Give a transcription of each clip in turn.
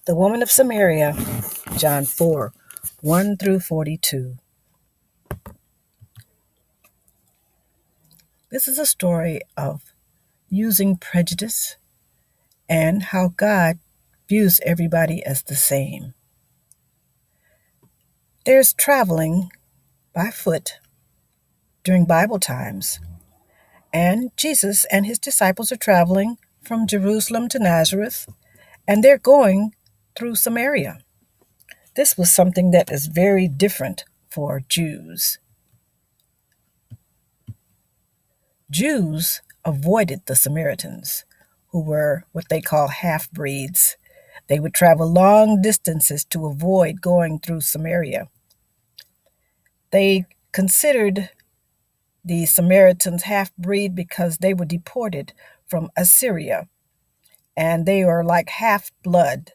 The Woman of Samaria, John 4, 1 through 42. This is a story of using prejudice and how God views everybody as the same. There's traveling by foot during Bible times, and Jesus and his disciples are traveling from Jerusalem to Nazareth, and they're going through Samaria. This was something that is very different for Jews. Jews avoided the Samaritans, who were what they call half-breeds. They would travel long distances to avoid going through Samaria. They considered the Samaritans half-breed because they were deported from Assyria, and they were like half-blood.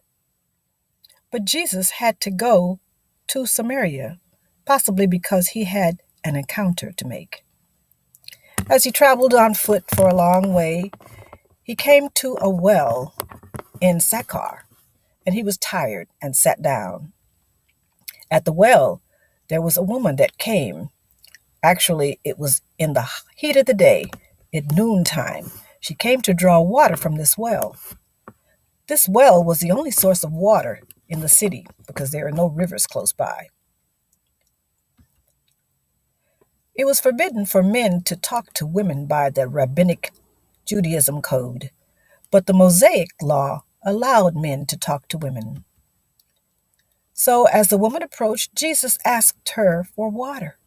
But Jesus had to go to Samaria, possibly because he had an encounter to make. As he traveled on foot for a long way, he came to a well in Sychar, and he was tired and sat down. At the well, there was a woman that came. Actually, it was in the heat of the day, at noontime. She came to draw water from this well. This well was the only source of water in the city because there are no rivers close by. It was forbidden for men to talk to women by the rabbinic Judaism code, but the Mosaic law allowed men to talk to women. So as the woman approached, Jesus asked her for water.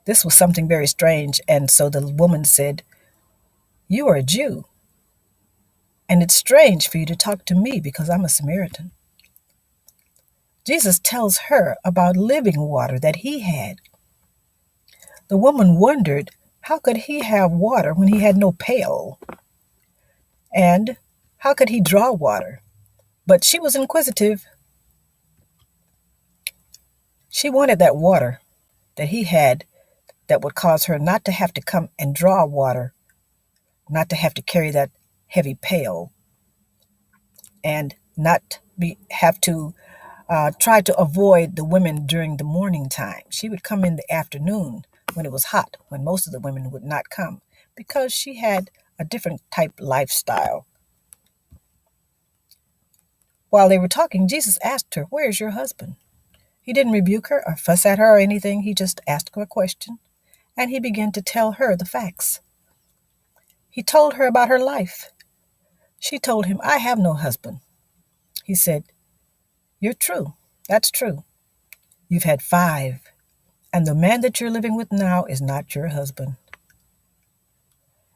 This was something very strange, and so the woman said, "You are a Jew, and it's strange for you to talk to me because I'm a Samaritan." Jesus tells her about living water that he had. The woman wondered, how could he have water when he had no pail? And how could he draw water? But she was inquisitive. She wanted that water that he had that would cause her not to have to come and draw water, not to have to carry that heavy pail, and not have to try to avoid the women during the morning time. She would come in the afternoon when it was hot, when most of the women would not come, because she had a different type lifestyle. While they were talking, Jesus asked her, "Where's your husband?" He didn't rebuke her or fuss at her or anything. He just asked her a question, and he began to tell her the facts. He told her about her life. She told him, "I have no husband." He said, "You're true. That's true. You've had 5, and the man that you're living with now is not your husband."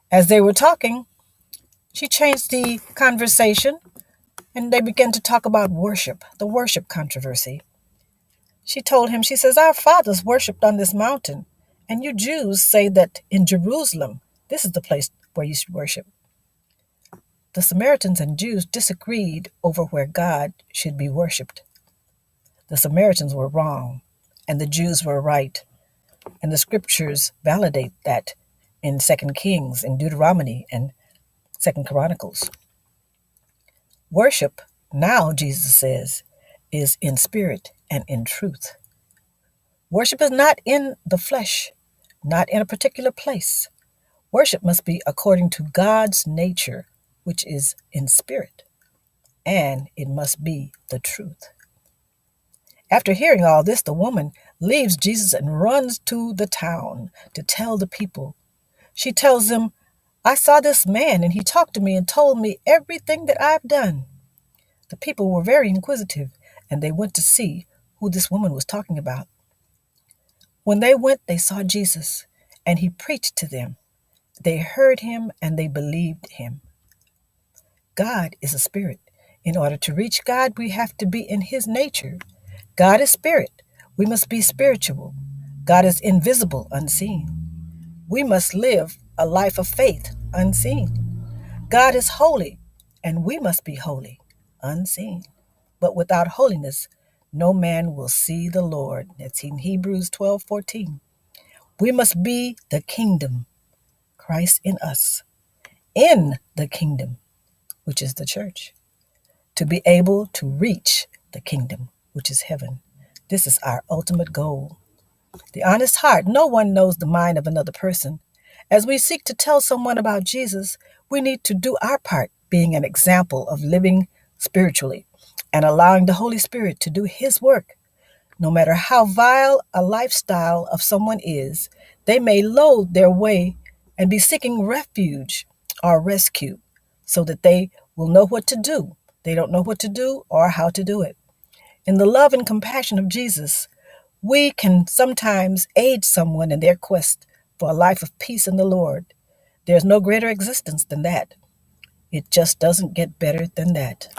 As they were talking, she changed the conversation, and they began to talk about worship, the worship controversy. She told him, she says, "Our fathers worshipped on this mountain, and you Jews say that in Jerusalem, this is the place where you should worship." The Samaritans and Jews disagreed over where God should be worshipped. The Samaritans were wrong, and the Jews were right. And the scriptures validate that in 2 Kings, in Deuteronomy, and 2 Chronicles. Worship, now Jesus says, is in spirit and in truth. Worship is not in the flesh, not in a particular place. Worship must be according to God's nature, which is in spirit, and it must be the truth. After hearing all this, the woman leaves Jesus and runs to the town to tell the people. She tells them, "I saw this man, and he talked to me and told me everything that I've done." The people were very inquisitive, and they went to see who this woman was talking about. When they went, they saw Jesus, and he preached to them. They heard him, and they believed him. God is a spirit. In order to reach God, we have to be in his nature. God is spirit. We must be spiritual. God is invisible, unseen. We must live a life of faith, unseen. God is holy, and we must be holy, unseen. But without holiness, no man will see the Lord. That's in Hebrews 12:14. We must be the kingdom, Christ in us, in the kingdom, which is the church. to be able to reach the kingdom, which is heaven. This is our ultimate goal. The honest heart. No one knows the mind of another person. As we seek to tell someone about Jesus, we need to do our part, being an example of living spiritually and allowing the Holy Spirit to do His work. No matter how vile a lifestyle of someone is, they may loathe their way and be seeking refuge or rescue so that they will know what to do. They don't know what to do or how to do it. In the love and compassion of Jesus, we can sometimes aid someone in their quest for a life of peace in the Lord. There's no greater existence than that. It just doesn't get better than that.